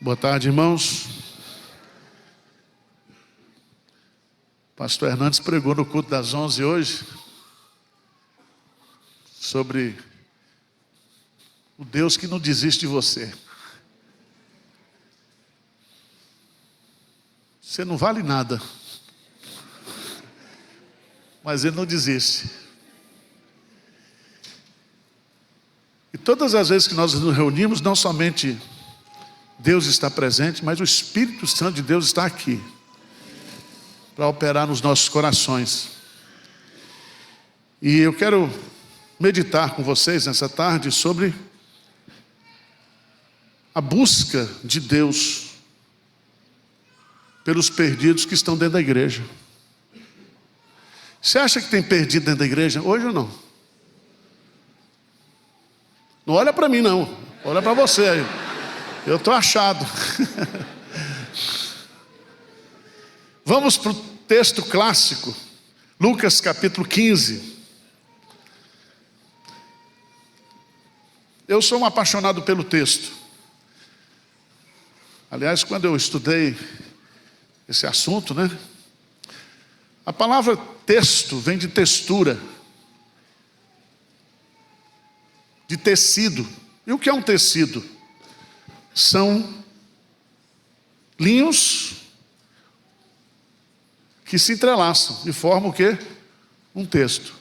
Boa tarde, irmãos. Pastor Hernandes pregou no culto das 11 hoje sobre o Deus que não desiste de você. Você não vale nada, mas Ele não desiste. E todas as vezes que nós nos reunimos, não somente Deus está presente, mas o Espírito Santo de Deus está aqui para operar nos nossos corações. E eu quero meditar com vocês nessa tarde sobre a busca de Deus pelos perdidos que estão dentro da igreja. Você acha que tem perdido dentro da igreja hoje ou não? Não olha para mim não, olha para você aí. Eu estou achado. Vamos para o texto clássico, Lucas capítulo 15. Eu sou um apaixonado pelo texto. Aliás, quando eu estudei esse assunto, né? A palavra texto vem de textura, de tecido. E o que é um tecido? São linhos que se entrelaçam e formam o quê? Um texto.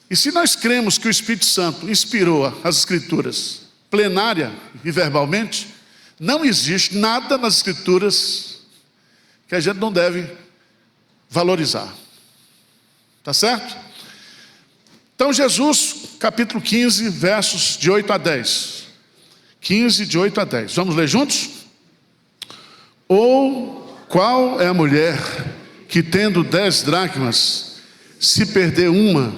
E se nós cremos que o Espírito Santo inspirou as Escrituras plenária e verbalmente, não existe nada nas Escrituras que a gente não deve valorizar. Tá certo? Então Jesus, capítulo 15, versos de 8 a 10. 15, de 8 a 10. Vamos ler juntos? Ou qual é a mulher que, tendo 10 dracmas, se perder uma,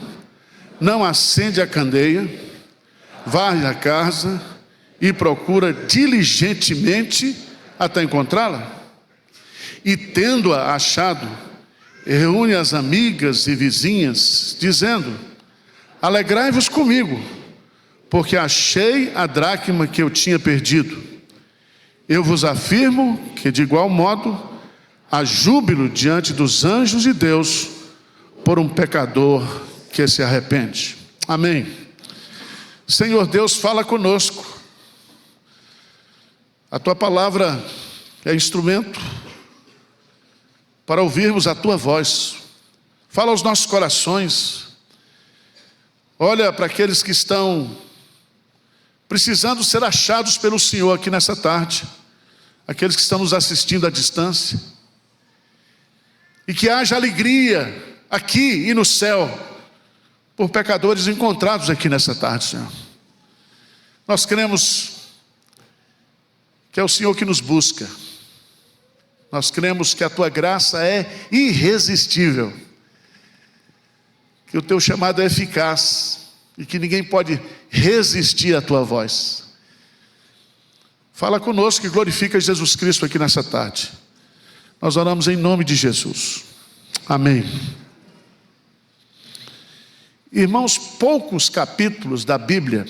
não acende a candeia, varre a casa e procura diligentemente até encontrá-la? E tendo-a achado, reúne as amigas e vizinhas, dizendo: alegrai-vos comigo, porque achei a dracma que eu tinha perdido. Eu vos afirmo que de igual modo há júbilo diante dos anjos de Deus por um pecador que se arrepende. Amém. Senhor Deus, fala conosco. A tua palavra é instrumento para ouvirmos a tua voz. Fala aos nossos corações. Olha para aqueles que estão precisando ser achados pelo Senhor aqui nessa tarde, aqueles que estão nos assistindo à distância, e que haja alegria aqui e no céu por pecadores encontrados aqui nessa tarde, Senhor. Nós cremos que é o Senhor que nos busca. Nós cremos que a tua graça é irresistível, que o teu chamado é eficaz e que ninguém pode resistir à tua voz. Fala conosco e glorifica Jesus Cristo aqui nessa tarde. Nós oramos em nome de Jesus. Amém. Irmãos, poucos capítulos da Bíblia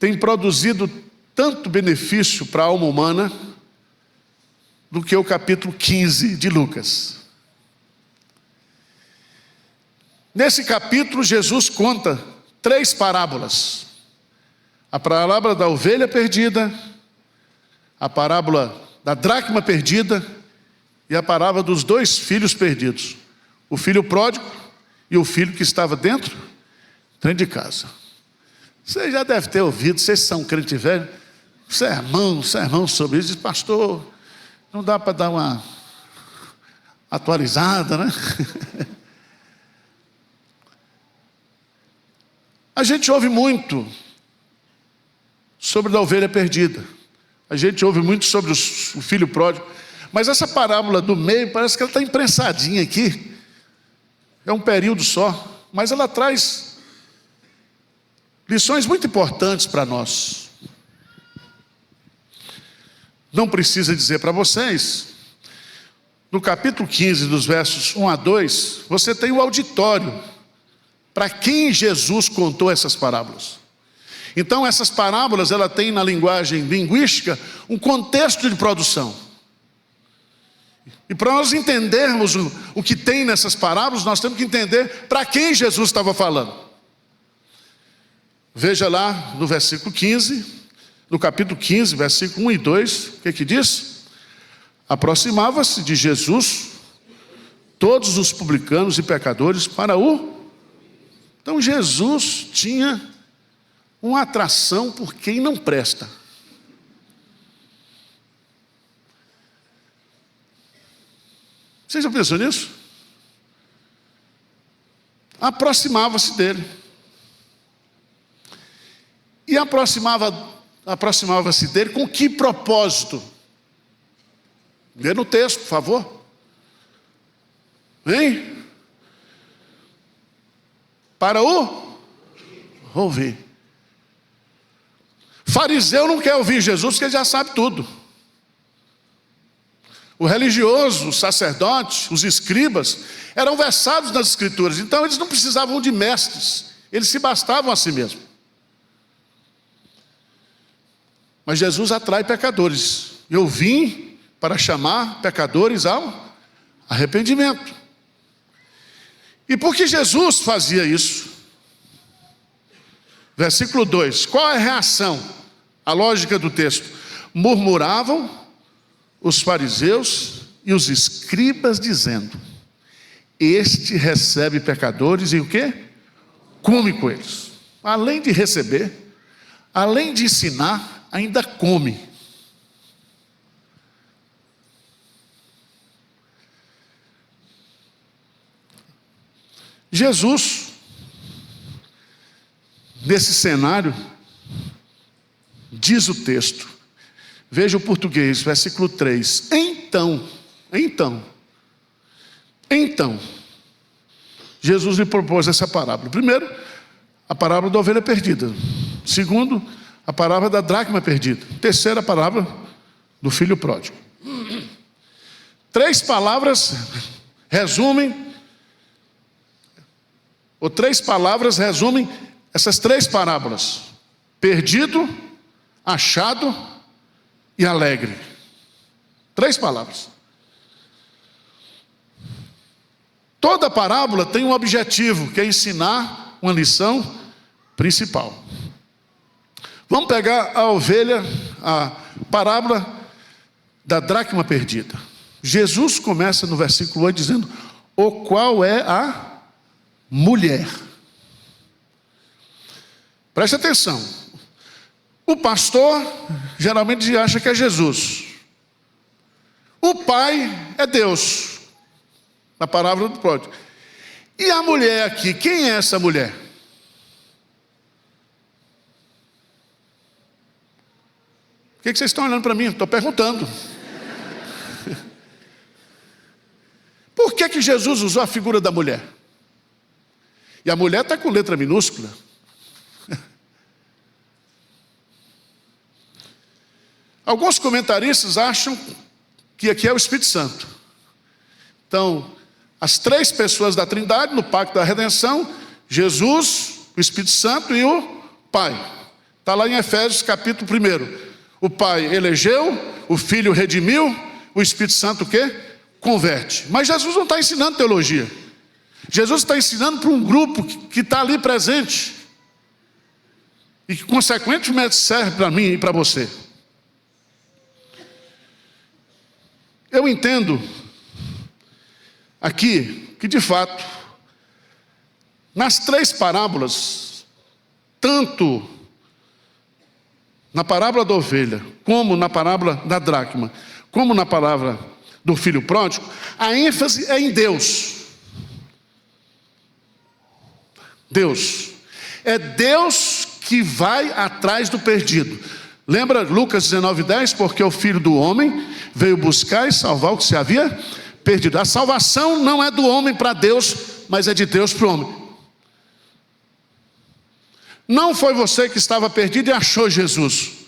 têm produzido tanto benefício para a alma humana do que o capítulo 15 de Lucas. Nesse capítulo, Jesus conta 3 parábolas: a parábola da ovelha perdida, a parábola da dracma perdida e a parábola dos 2 filhos perdidos, o filho pródigo e o filho que estava dentro de casa. Você já deve ter ouvido, vocês são crente velho, sermão sobre isso. Diz: pastor, não dá para dar uma atualizada, né? A gente ouve muito sobre a ovelha perdida. A gente ouve muito sobre o filho pródigo. Mas essa parábola do meio, parece que ela está imprensadinha aqui. É um período só. Mas ela traz lições muito importantes para nós. Não precisa dizer para vocês. No capítulo 15, dos versos 1 a 2, você tem o auditório para quem Jesus contou essas parábolas. Então essas parábolas, ela tem na linguagem linguística um contexto de produção. E para nós entendermos o que tem nessas parábolas, nós temos que entender para quem Jesus estava falando. Veja lá no versículo 15, no capítulo 15, versículo 1 e 2, o que diz? Aproximava-se de Jesus todos os publicanos e pecadores para o... Então Jesus tinha uma atração por quem não presta. Você já pensou nisso? Aproximava-se dele. E aproximava-se dele com que propósito? Lê no texto, por favor. Hein? Para o ouvir. Fariseu não quer ouvir Jesus porque ele já sabe tudo. O religioso, o sacerdote, os escribas, eram versados nas escrituras. Então eles não precisavam de mestres. Eles se bastavam a si mesmos. Mas Jesus atrai pecadores. Eu vim para chamar pecadores ao arrependimento. E por que Jesus fazia isso? Versículo 2. Qual é a reação? A lógica do texto. Murmuravam os fariseus e os escribas dizendo: este recebe pecadores e o quê? Come com eles. Além de receber, além de ensinar, ainda come. Jesus, nesse cenário, diz o texto, veja o português, versículo 3. Então, Jesus lhe propôs essa parábola. Primeiro, a parábola da ovelha perdida. Segundo, a parábola da dracma perdida. Terceira, a parábola do filho pródigo. 3 palavras resumem essas 3 parábolas: perdido, achado e alegre. 3 palavras. Toda parábola tem um objetivo, que é ensinar uma lição principal. Vamos pegar a parábola da dracma perdida. Jesus começa no versículo 8 dizendo: o qual é a mulher. Preste atenção. O pastor geralmente acha que é Jesus. O pai é Deus, na parábola do pródigo. E a mulher aqui, quem é essa mulher? Por que vocês estão olhando para mim? Estou perguntando. Por que Jesus usou a figura da mulher? E a mulher está com letra minúscula. Alguns comentaristas acham que aqui é o Espírito Santo. Então, as 3 pessoas da Trindade no pacto da redenção: Jesus, o Espírito Santo e o Pai. Está lá em Efésios capítulo 1. O Pai elegeu, o Filho redimiu, o Espírito Santo o quê? Converte. Mas Jesus não está ensinando teologia. Jesus está ensinando para um grupo que está ali presente e que consequentemente serve para mim e para você. Eu entendo aqui que de fato nas 3 parábolas, tanto na parábola da ovelha, como na parábola da dracma, como na parábola do filho pródigo, a ênfase é em Deus. Deus. É Deus que vai atrás do perdido. Lembra Lucas 19:10? Porque o Filho do Homem veio buscar e salvar o que se havia perdido. A salvação não é do homem para Deus, mas é de Deus para o homem. Não foi você que estava perdido e achou Jesus.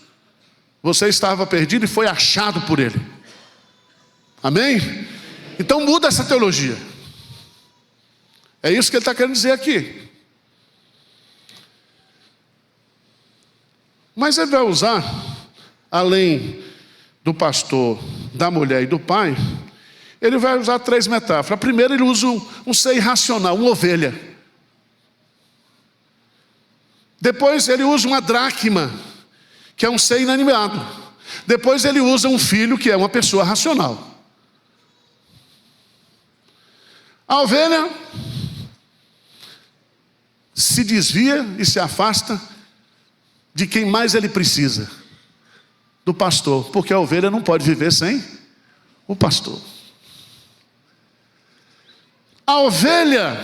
Você estava perdido e foi achado por Ele. Amém? Então muda essa teologia. É isso que ele está querendo dizer aqui. Mas ele vai usar, além do pastor, da mulher e do pai, ele vai usar 3 metáforas. A primeira, ele usa um ser irracional, uma ovelha. Depois ele usa uma dracma, que é um ser inanimado. Depois ele usa um filho, que é uma pessoa racional. A ovelha se desvia e se afasta de quem mais ele precisa, do pastor, porque a ovelha não pode viver sem o pastor. A ovelha,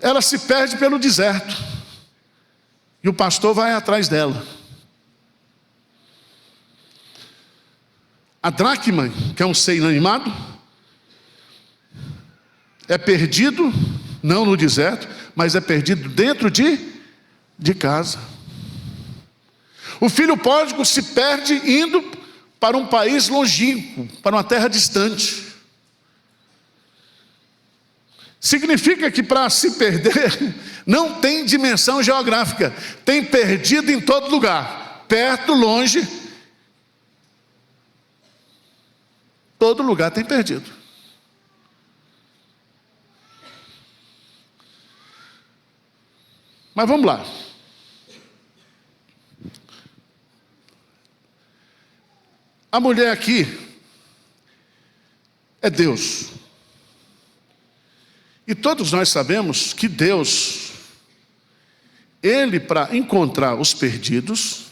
ela se perde pelo deserto, e o pastor vai atrás dela. A dracma, que é um ser inanimado, é perdido, não no deserto, mas é perdido dentro de casa. O filho pródigo se perde indo para um país longínquo, para uma terra distante. Significa que para se perder, não tem dimensão geográfica, tem perdido em todo lugar, perto, longe, todo lugar tem perdido. Mas vamos lá. A mulher aqui é Deus. E todos nós sabemos que Deus, Ele, para encontrar os perdidos,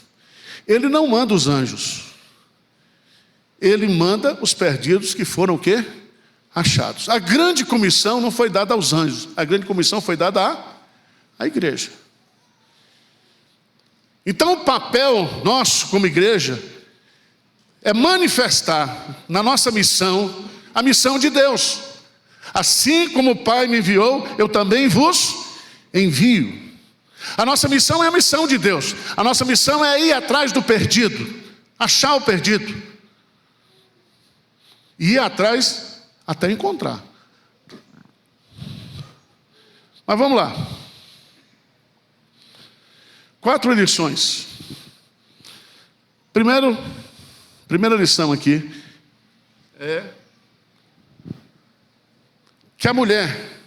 Ele não manda os anjos. Ele manda os perdidos que foram o quê? Achados. A grande comissão não foi dada aos anjos. A grande comissão foi dada à igreja. Então o papel nosso como igreja é manifestar na nossa missão a missão de Deus. Assim como o Pai me enviou, eu também vos envio. A nossa missão é a missão de Deus. A nossa missão é ir atrás do perdido, achar o perdido, e ir atrás até encontrar. Mas vamos lá. 4 lições. Primeira lição aqui é que a mulher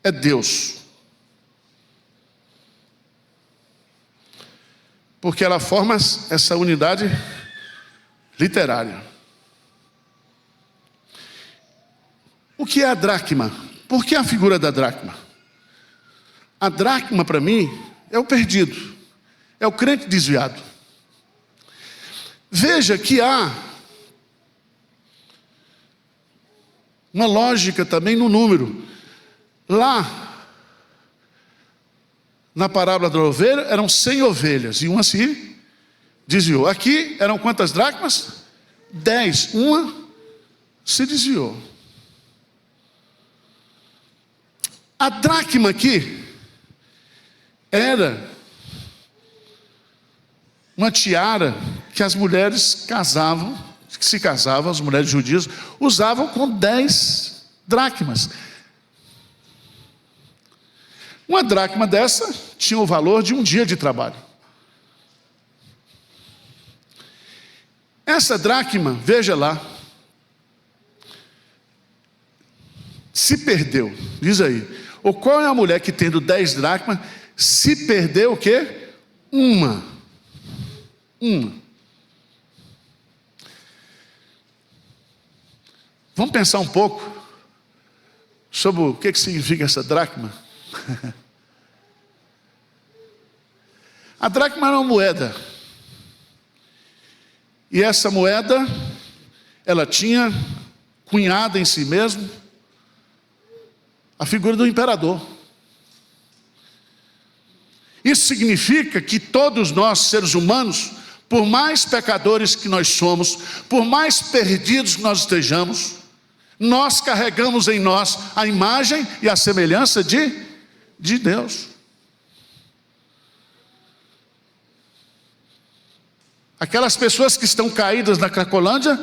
é Deus, porque ela forma essa unidade literária. O que é a dracma? Por que a figura da dracma? A dracma, para mim, é o perdido, é o crente desviado. Veja que há uma lógica também no número. Lá, na parábola da ovelha, eram 100 ovelhas, e uma se desviou. Aqui, eram quantas dracmas? 10, uma se desviou. A dracma aqui era uma tiara que as mulheres se casavam, as mulheres judias, usavam com 10 dracmas. Uma dracma dessa tinha o valor de um dia de trabalho. Essa dracma, veja lá, se perdeu, diz aí. Ou qual é a mulher que tendo 10 dracmas, se perdeu o quê? Uma. Vamos pensar um pouco sobre o que significa essa dracma? A dracma era uma moeda. E essa moeda, ela tinha cunhada em si mesmo a figura do imperador. Isso significa que todos nós, seres humanos, por mais pecadores que nós somos, por mais perdidos que nós estejamos, nós carregamos em nós a imagem e a semelhança de Deus. Aquelas pessoas que estão caídas na Cracolândia,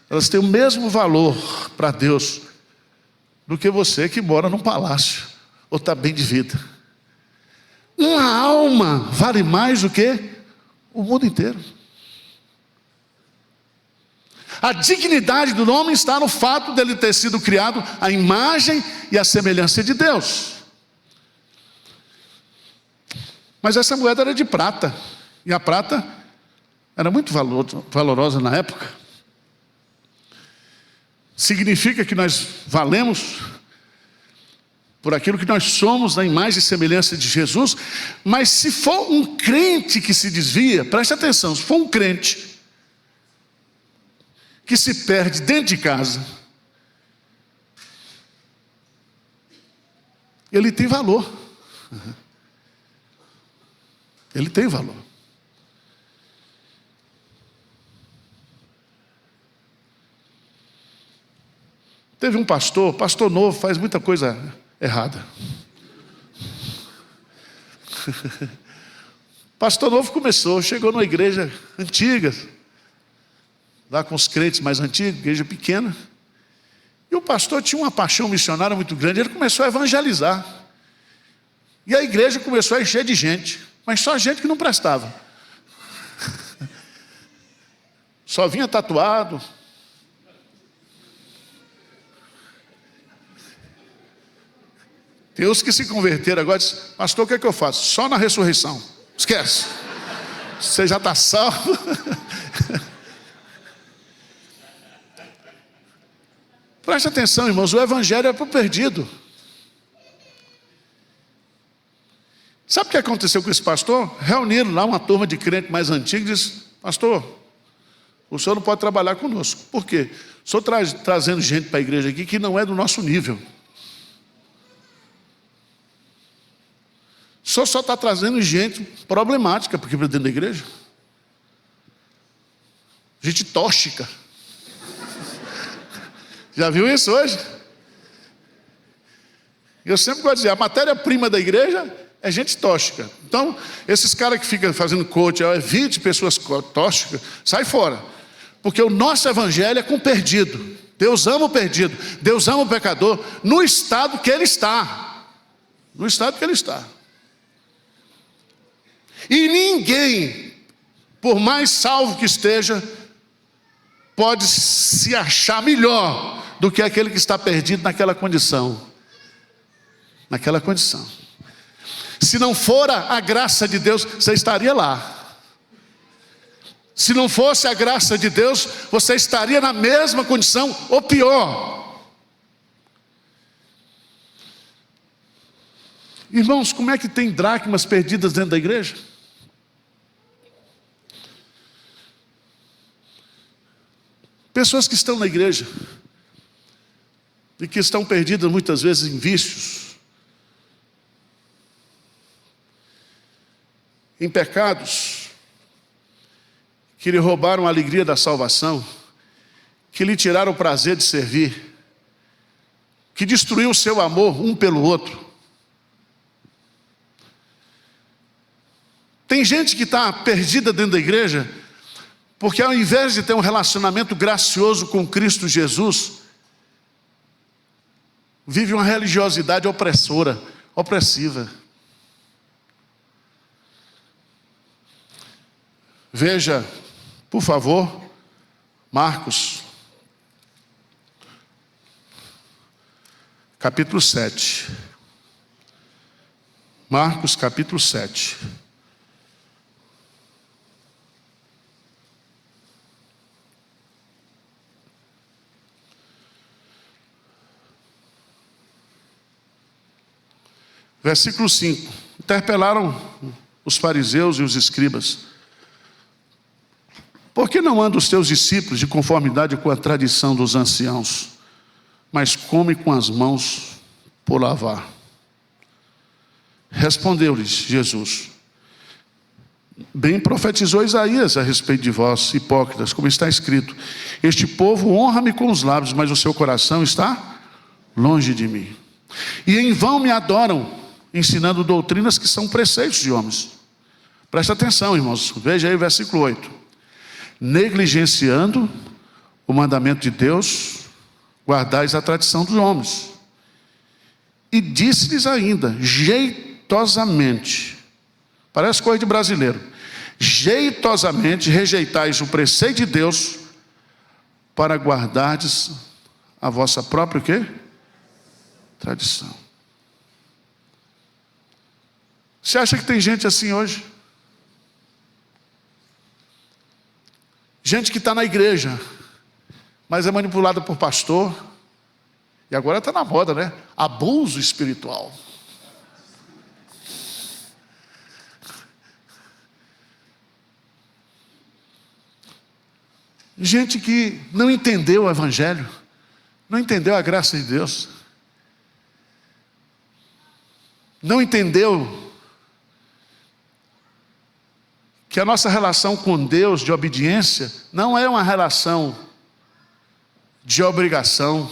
elas têm o mesmo valor para Deus do que você que mora num palácio ou está bem de vida. Uma alma vale mais do que o mundo inteiro. A dignidade do homem está no fato dele ter sido criado à imagem e à semelhança de Deus. Mas essa moeda era de prata, e a prata era muito valorosa na época. Significa que nós valemos por aquilo que nós somos na imagem e semelhança de Jesus. Mas se for um crente que se desvia, preste atenção, se for um crente que se perde dentro de casa, ele tem valor. Ele tem valor. Teve um pastor novo, faz muita coisa errada. Pastor novo chegou numa igreja antiga, lá com os crentes mais antigos, igreja pequena. E o pastor tinha uma paixão missionária muito grande, ele começou a evangelizar. E a igreja começou a encher de gente, mas só gente que não prestava. Só vinha tatuado. Tem uns que se converteram agora e dizem: pastor, o que é que eu faço? Só na ressurreição. Esquece. Você já está salvo. Preste atenção, irmãos, o evangelho é para o perdido. Sabe o que aconteceu com esse pastor? Reuniram lá uma turma de crente mais antigo e disse: pastor, o senhor não pode trabalhar conosco. Por quê? O senhor trazendo gente para a igreja aqui que não é do nosso nível. O senhor só está trazendo gente problemática para dentro da igreja. Gente tóxica. Já viu isso hoje? Eu sempre gosto de dizer, a matéria-prima da igreja é gente tóxica. Então, esses caras que ficam fazendo coach, evite pessoas tóxicas, sai fora. Porque o nosso evangelho é com o perdido. Deus ama o perdido, Deus ama o pecador, no estado que ele está. No estado que ele está. E ninguém, por mais salvo que esteja, pode se achar melhor do que aquele que está perdido naquela condição. Naquela condição. Se não fora a graça de Deus, você estaria lá. Se não fosse a graça de Deus, você estaria na mesma condição ou pior. Irmãos, como é que tem dracmas perdidas dentro da igreja? Pessoas que estão na igreja e que estão perdidas muitas vezes em vícios, em pecados, que lhe roubaram a alegria da salvação, que lhe tiraram o prazer de servir, que destruiu o seu amor um pelo outro. Tem gente que está perdida dentro da igreja, porque ao invés de ter um relacionamento gracioso com Cristo Jesus, vive uma religiosidade opressora, opressiva. Veja, por favor, Marcos, capítulo 7. Marcos, capítulo 7. Versículo 5. Interpelaram os fariseus e os escribas: por que não andam os teus discípulos de conformidade com a tradição dos anciãos, mas comem com as mãos por lavar? Respondeu-lhes Jesus: bem profetizou Isaías a respeito de vós, hipócritas, como está escrito: este povo honra-me com os lábios, mas o seu coração está longe de mim. E em vão me adoram, ensinando doutrinas que são preceitos de homens. Presta atenção, irmãos, veja aí o versículo 8. Negligenciando o mandamento de Deus, guardais a tradição dos homens. E disse-lhes ainda, jeitosamente: Parece coisa de brasileiro. Jeitosamente rejeitais o preceito de Deus para guardardes a vossa própria o quê? Tradição. Você acha que tem gente assim hoje? Gente que está na igreja, mas é manipulada por pastor. E agora está na moda, né? Abuso espiritual. Gente que não entendeu o evangelho, não entendeu a graça de Deus, não entendeu que a nossa relação com Deus de obediência não é uma relação de obrigação,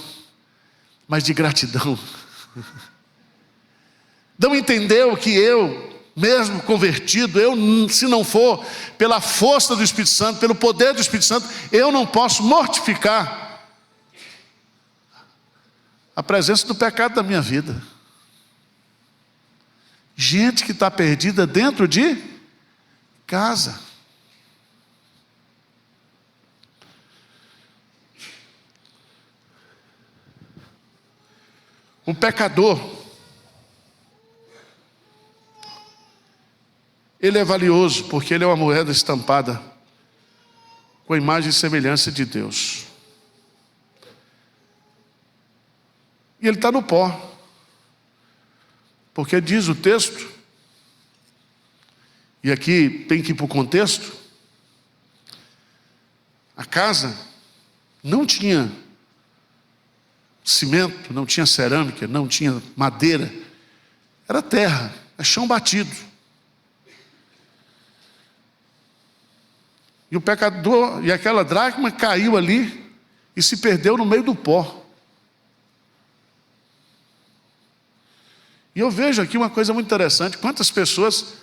mas de gratidão. Não entendeu que eu, mesmo convertido, se não for pela força do Espírito Santo, pelo poder do Espírito Santo, eu não posso mortificar a presença do pecado da minha vida. Gente que está perdida dentro de casa. O pecador, ele é valioso porque ele é uma moeda estampada com a imagem e semelhança de Deus. E ele está no pó, porque diz o texto, e aqui tem que ir para o contexto, a casa não tinha cimento, não tinha cerâmica, não tinha madeira, era terra, é chão batido. E o pecador, e aquela dracma caiu ali e se perdeu no meio do pó. E eu vejo aqui uma coisa muito interessante, quantas pessoas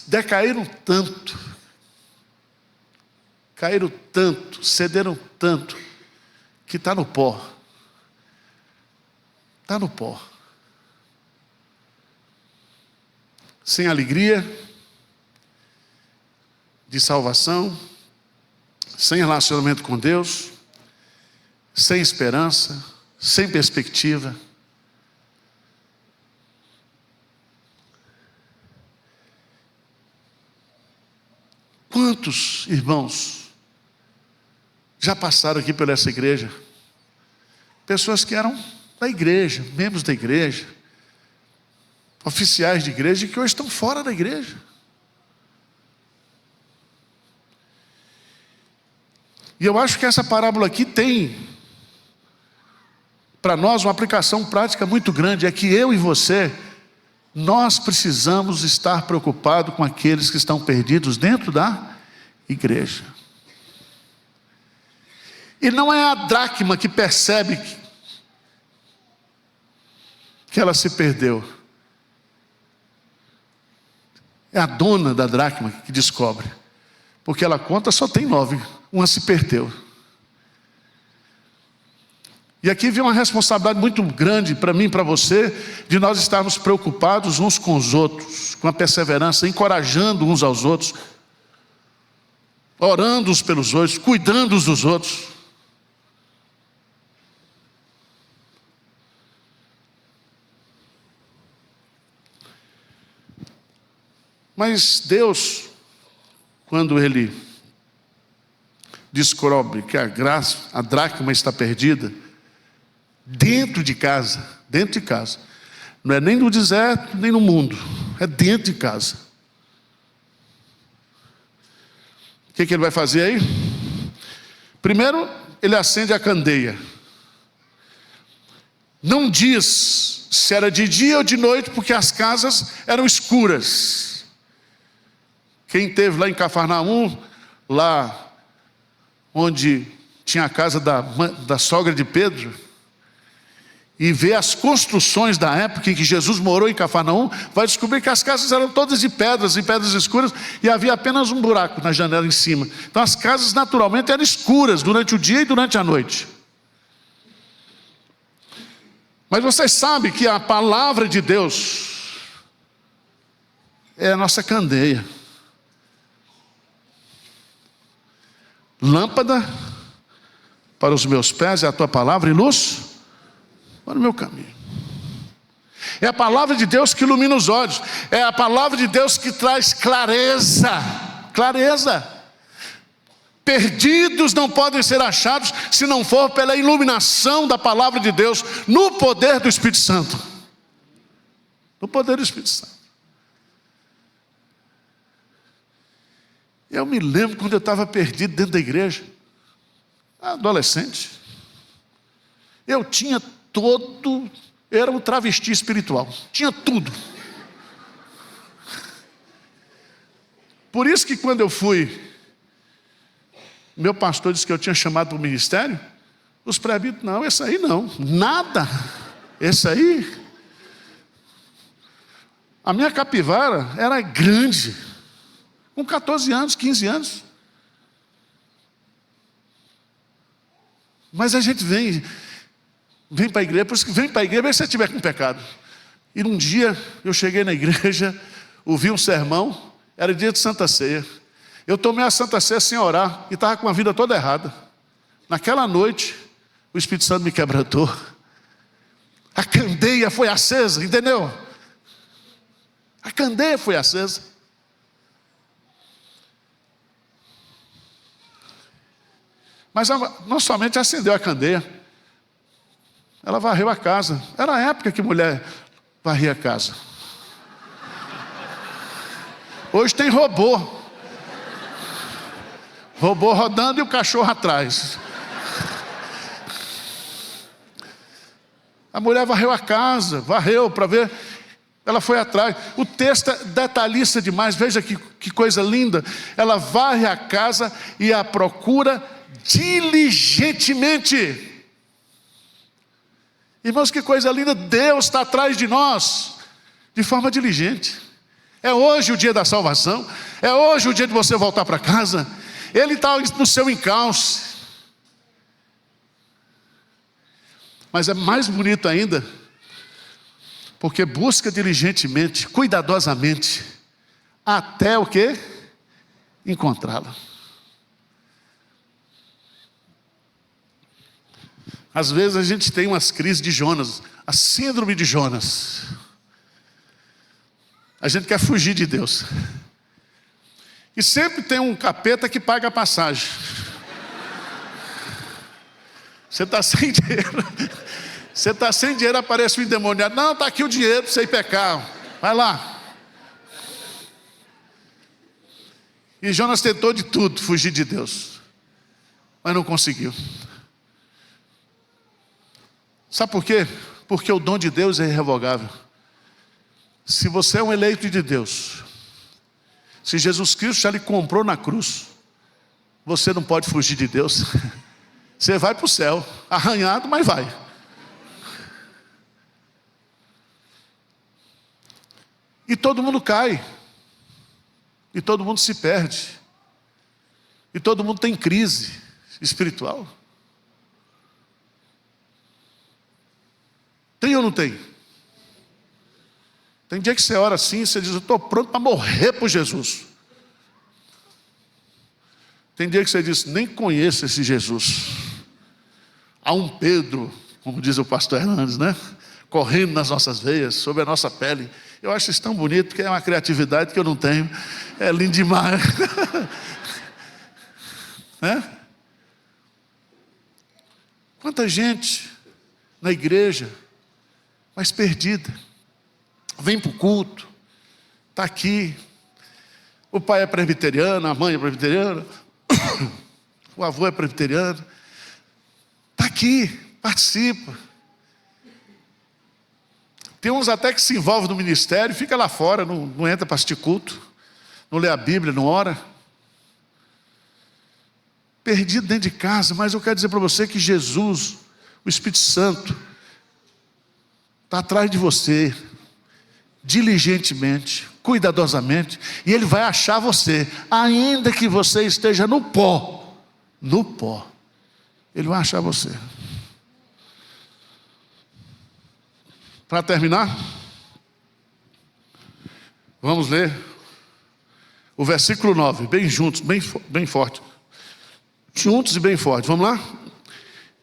decaíram tanto, caíram tanto, cederam tanto, que está no pó. Está no pó. Sem alegria de salvação, sem relacionamento com Deus, sem esperança, sem perspectiva. Quantos irmãos já passaram aqui pela essa igreja? Pessoas que eram da igreja, membros da igreja, oficiais de igreja, que hoje estão fora da igreja. E eu acho que essa parábola aqui tem para nós uma aplicação prática muito grande, é que eu e você, nós precisamos estar preocupados com aqueles que estão perdidos dentro da igreja. E não é a dracma que percebe que ela se perdeu. É a dona da dracma que descobre. Porque ela conta, só tem 9, uma se perdeu. E aqui vem uma responsabilidade muito grande para mim e para você, de nós estarmos preocupados uns com os outros, com a perseverança, encorajando uns aos outros, orando uns pelos outros, cuidando uns dos outros. Mas Deus, quando Ele descobre que a dracma está perdida, dentro de casa, não é nem no deserto, nem no mundo, é dentro de casa. O que ele vai fazer aí? Primeiro, ele acende a candeia. Não diz se era de dia ou de noite, porque as casas eram escuras. Quem esteve lá em Cafarnaum, lá onde tinha a casa da sogra de Pedro, e vê as construções da época em que Jesus morou em Cafarnaum, vai descobrir que as casas eram todas de pedras, e pedras escuras, e havia apenas um buraco na janela em cima. Então as casas naturalmente eram escuras durante o dia e durante a noite. Mas vocês sabem que a palavra de Deus é a nossa candeia. Lâmpada para os meus pés é a tua palavra e luz para o meu caminho. É a palavra de Deus que ilumina os olhos. É a palavra de Deus que traz clareza. Clareza. Perdidos não podem ser achados se não for pela iluminação da palavra de Deus, no poder do Espírito Santo. No poder do Espírito Santo. Eu me lembro quando eu estava perdido dentro da igreja, adolescente. Eu tinha era um travesti espiritual, tinha tudo. Por isso que quando eu fui, meu pastor disse que eu tinha chamado para o ministério, os presbíteros, não, esse aí não, nada, esse aí. A minha capivara era grande, com 14 anos, 15 anos. Mas a gente vem para a igreja, por isso que vem para a igreja, se você estiver com pecado. E num dia, eu cheguei na igreja, ouvi um sermão, era dia de Santa Ceia. Eu tomei a Santa Ceia sem orar, e estava com a vida toda errada. Naquela noite, o Espírito Santo me quebrantou. A candeia foi acesa, entendeu? A candeia foi acesa. Mas não somente acendeu a candeia, ela varreu a casa. Era a época que mulher varria a casa. Hoje tem robô. Robô rodando e o cachorro atrás. A mulher varreu a casa, varreu para ver. Ela foi atrás. O texto é detalhista demais. Veja que coisa linda. Ela varre a casa e a procura diligentemente. Irmãos, que coisa linda. Deus está atrás de nós de forma diligente. É hoje o dia da salvação. É hoje o dia de você voltar para casa. Ele está no seu encalço. Mas é mais bonito ainda, porque busca diligentemente, cuidadosamente, até o quê? Encontrá-la. Às vezes a gente tem umas crises de Jonas, a síndrome de Jonas. A gente quer fugir de Deus. E sempre tem um capeta que paga a passagem. Você está sem dinheiro. Você está sem dinheiro, aparece um endemoniado. Não, está aqui o dinheiro para você ir pecar. Vai lá. E Jonas tentou de tudo fugir de Deus, mas não conseguiu. Sabe por quê? Porque o dom de Deus é irrevogável. Se você é um eleito de Deus, se Jesus Cristo já lhe comprou na cruz, você não pode fugir de Deus. Você vai para o céu, arranhado, mas vai. E todo mundo cai. E todo mundo se perde. E todo mundo tem crise espiritual. Tem ou não tem? Tem dia que você ora assim e você diz, eu estou pronto para morrer por Jesus. Tem dia que você diz, nem conheço esse Jesus. Há um Pedro, como diz o pastor Hernandes, né? Correndo nas nossas veias, sobre a nossa pele. Eu acho isso tão bonito, porque é uma criatividade que eu não tenho. É lindo demais. Né? Quanta gente na igreja, mas perdida. Vem para o culto, está aqui. O pai é presbiteriano, a mãe é presbiteriana, o avô é presbiteriano. Está aqui, participa. Tem uns até que se envolvem no ministério, fica lá fora, não entra para assistir culto, não lê a Bíblia, não ora. Perdido dentro de casa, mas eu quero dizer para você que Jesus, o Espírito Santo, está atrás de você, diligentemente, cuidadosamente, e Ele vai achar você, ainda que você esteja no pó, Ele vai achar você. Para terminar, Vamos ler o versículo 9, bem juntos, bem forte. Juntos e bem forte, vamos lá?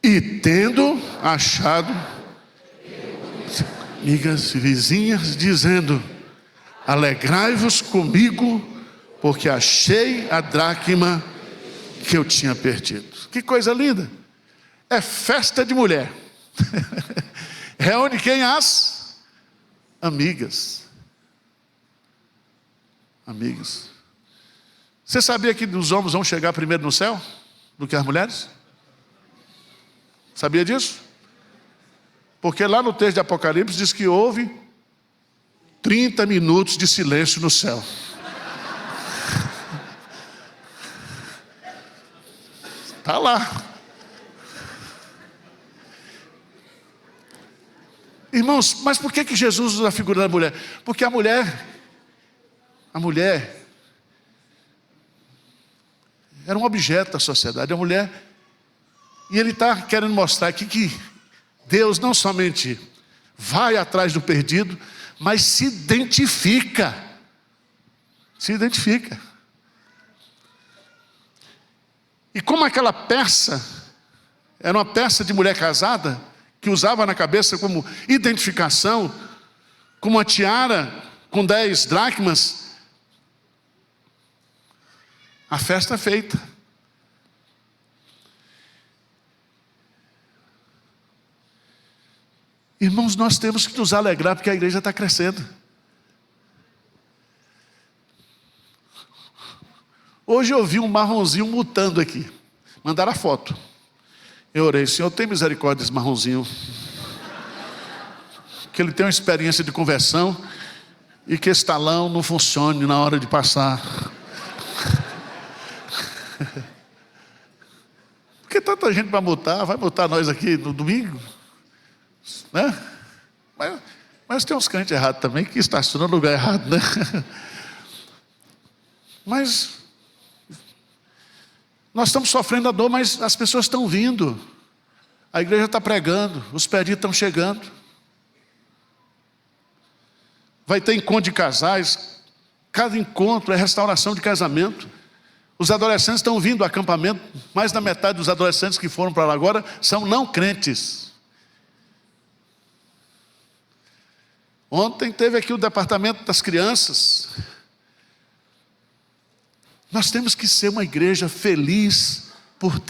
E tendo achado amigas e vizinhas, dizendo: alegrai-vos comigo, porque achei a dracma que eu tinha perdido. Que coisa linda! É festa de mulher. Reúne quem? As amigas. Amigas. Você sabia que os homens vão chegar primeiro no céu do que as mulheres? Sabia disso? Porque lá no texto de Apocalipse diz que houve 30 minutos de silêncio no céu. Está lá. Irmãos, mas por que Jesus usa a figura da mulher? Porque a mulher era um objeto da sociedade, a mulher. E ele está querendo mostrar aqui que Deus não somente vai atrás do perdido, mas se identifica. Se identifica. E como aquela peça era uma peça de mulher casada, que usava na cabeça como identificação, como uma tiara com 10 dracmas, a festa é feita. Irmãos, nós temos que nos alegrar porque a igreja está crescendo. Hoje eu vi um marronzinho mutando aqui. Mandaram a foto. Eu orei: Senhor, tem misericórdia desse marronzinho. Que ele tenha uma experiência de conversão e que esse talão não funcione na hora de passar. Porque tanta gente vai multar nós aqui no domingo, né? Mas tem uns crentes errados também que estacionam no lugar errado, né? Mas nós estamos sofrendo a dor, mas as pessoas estão vindo. A igreja está pregando, os perdidos estão chegando. Vai ter encontro de casais. Cada encontro é restauração de casamento. Os adolescentes estão vindo ao acampamento. Mais da metade dos adolescentes que foram para lá agora são não crentes. Ontem teve aqui o departamento das crianças. Nós temos que ser uma igreja feliz por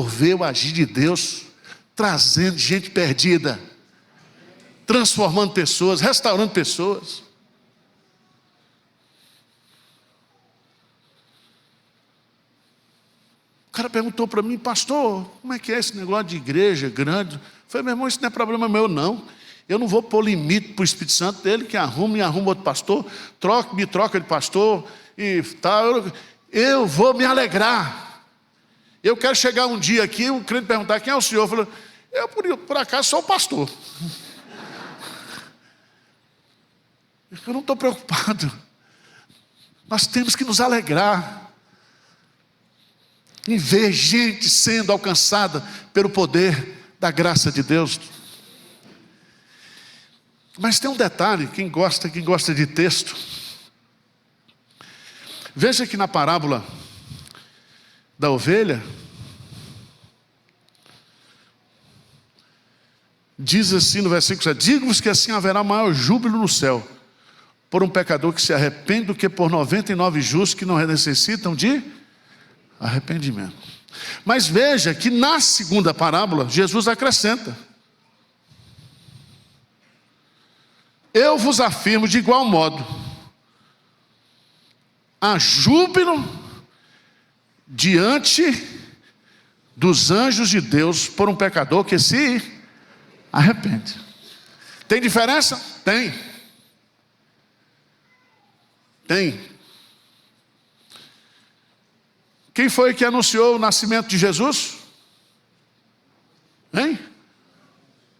ver o agir de Deus, trazendo gente perdida, transformando pessoas, restaurando pessoas. O cara perguntou para mim: pastor, como é que é esse negócio de igreja grande? Eu falei: meu irmão, isso não é problema meu não. Eu não vou pôr limite para o Espírito Santo dele, que arruma outro pastor, me troca de pastor e tal. Eu vou me alegrar. Eu quero chegar um dia aqui, o crente perguntar: quem é o senhor? Eu falo: eu por acaso sou o pastor. Eu não estou preocupado. Nós temos que nos alegrar em ver gente sendo alcançada pelo poder da graça de Deus. Mas tem um detalhe, quem gosta de texto, veja que na parábola da ovelha, diz assim no versículo 7: digo-vos que assim haverá maior júbilo no céu por um pecador que se arrepende do que por 99 justos que não necessitam de arrependimento. Mas veja que na segunda parábola, Jesus acrescenta: eu vos afirmo de igual modo, há júbilo diante dos anjos de Deus por um pecador que se arrepende. Tem diferença? Tem. Quem foi que anunciou o nascimento de Jesus? Hein?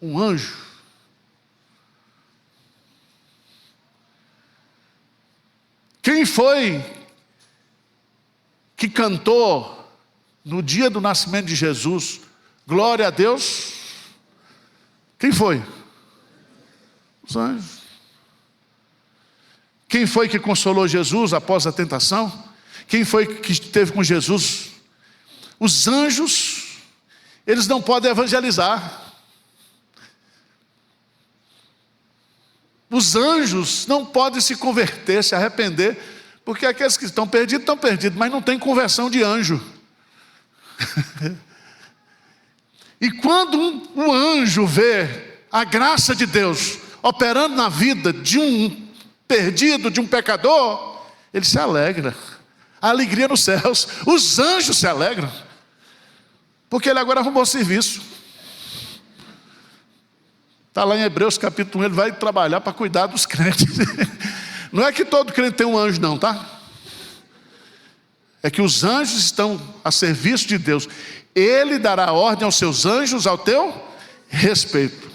Um anjo. Quem foi que cantou no dia do nascimento de Jesus: glória a Deus? Quem foi? Os anjos. Quem foi que consolou Jesus após a tentação? Quem foi que esteve com Jesus? Os anjos, eles não podem evangelizar. Os anjos não podem se converter, se arrepender, porque aqueles que estão perdidos, mas não tem conversão de anjo. E quando um anjo vê a graça de Deus operando na vida de um perdido, de um pecador, ele se alegra. A alegria nos céus. Os anjos se alegram, porque ele agora arrumou serviço. Está lá em Hebreus capítulo 1, ele vai trabalhar para cuidar dos crentes. Não é que todo crente tem um anjo não, tá? É que os anjos estão a serviço de Deus. Ele dará ordem aos seus anjos ao teu respeito.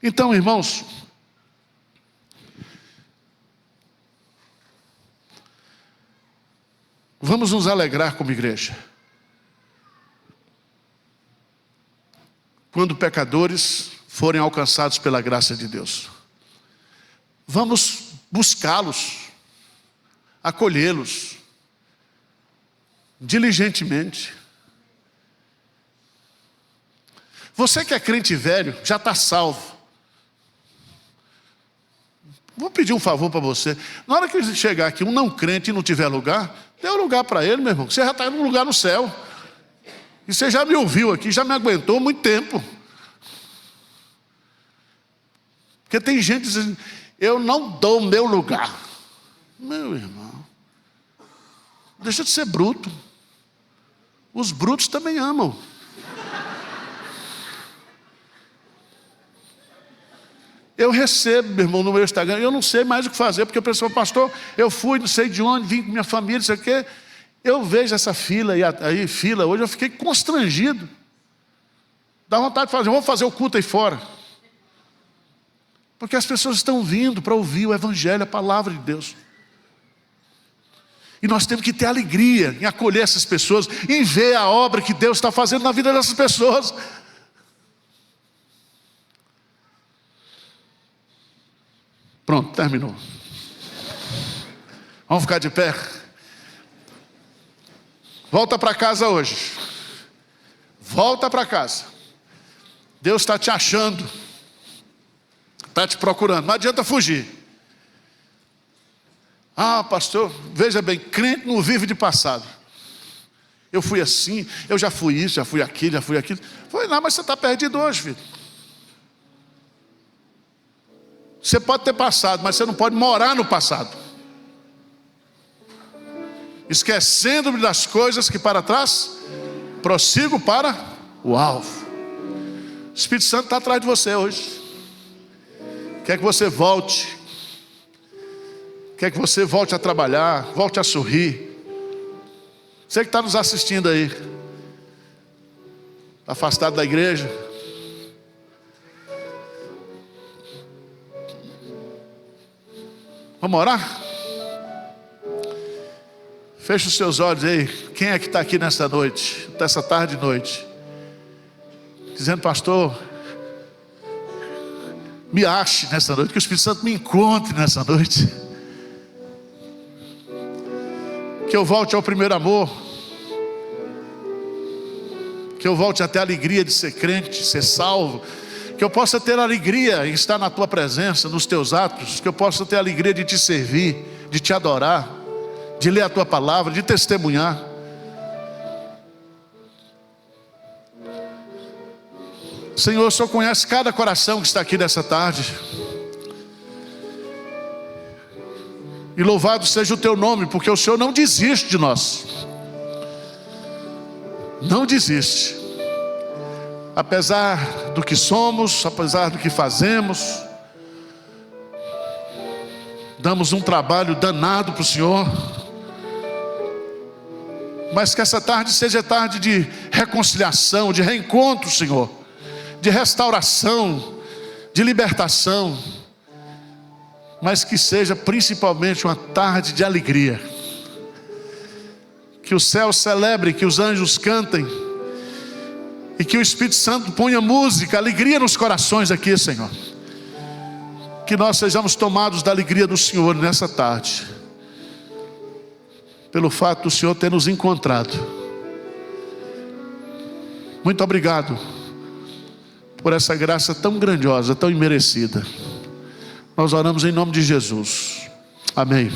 Então, irmãos, vamos nos alegrar como igreja quando pecadores forem alcançados pela graça de Deus. Vamos buscá-los, acolhê-los diligentemente. Você que é crente velho, já está salvo. Vou pedir um favor para você. Na hora que ele chegar aqui, um não crente e não tiver lugar, dê um lugar para ele, meu irmão. Você já está num lugar no céu. E você já me ouviu aqui, já me aguentou muito tempo. Porque tem gente dizendo, eu não dou o meu lugar. Meu irmão, deixa de ser bruto. Os brutos também amam. Eu recebo, meu irmão, no meu Instagram, eu não sei mais o que fazer, porque o pessoal, pastor, eu fui, não sei de onde, vim com minha família, não sei o quê. Eu vejo essa fila aí, fila, hoje eu fiquei constrangido. Dá vontade de fazer, vamos fazer o culto aí fora. Porque as pessoas estão vindo para ouvir o Evangelho, a palavra de Deus. E nós temos que ter alegria em acolher essas pessoas, em ver a obra que Deus está fazendo na vida dessas pessoas. Pronto, terminou. Vamos ficar de pé. Volta para casa hoje. Volta para casa. Deus está te achando. Está te procurando. Não adianta fugir. Ah, pastor, veja bem, crente não vive de passado. Eu fui assim, eu já fui isso, já fui aquilo. Foi, não, mas você está perdido hoje, filho. Você pode ter passado, mas você não pode morar no passado. Esquecendo-me das coisas que para trás, prossigo para o alvo. O Espírito Santo está atrás de você hoje. Quer que você volte. Quer que você volte a trabalhar, volte a sorrir. Você que está nos assistindo aí, afastado da igreja. Vamos orar? Feche os seus olhos aí. Quem é que está aqui nessa noite, nessa tarde e noite, dizendo, pastor, me ache nessa noite, que o Espírito Santo me encontre nessa noite, que eu volte ao primeiro amor, que eu volte a ter a alegria de ser crente, de ser salvo, que eu possa ter alegria em estar na tua presença, nos teus atos, que eu possa ter a alegria de te servir, de te adorar, de ler a tua palavra, de testemunhar. Senhor, o Senhor conhece cada coração que está aqui nessa tarde. E louvado seja o teu nome, porque o Senhor não desiste de nós. Não desiste. Apesar do que somos, apesar do que fazemos, damos um trabalho danado para o Senhor. Mas que essa tarde seja tarde de reconciliação, de reencontro, Senhor, de restauração, de libertação, mas que seja principalmente uma tarde de alegria. Que o céu celebre, que os anjos cantem, E que o Espírito Santo ponha música, alegria nos corações aqui, Senhor. Que nós sejamos tomados da alegria do Senhor nessa tarde, pelo fato do Senhor ter nos encontrado. Muito obrigado por essa graça tão grandiosa, tão imerecida. Nós oramos em nome de Jesus. Amém.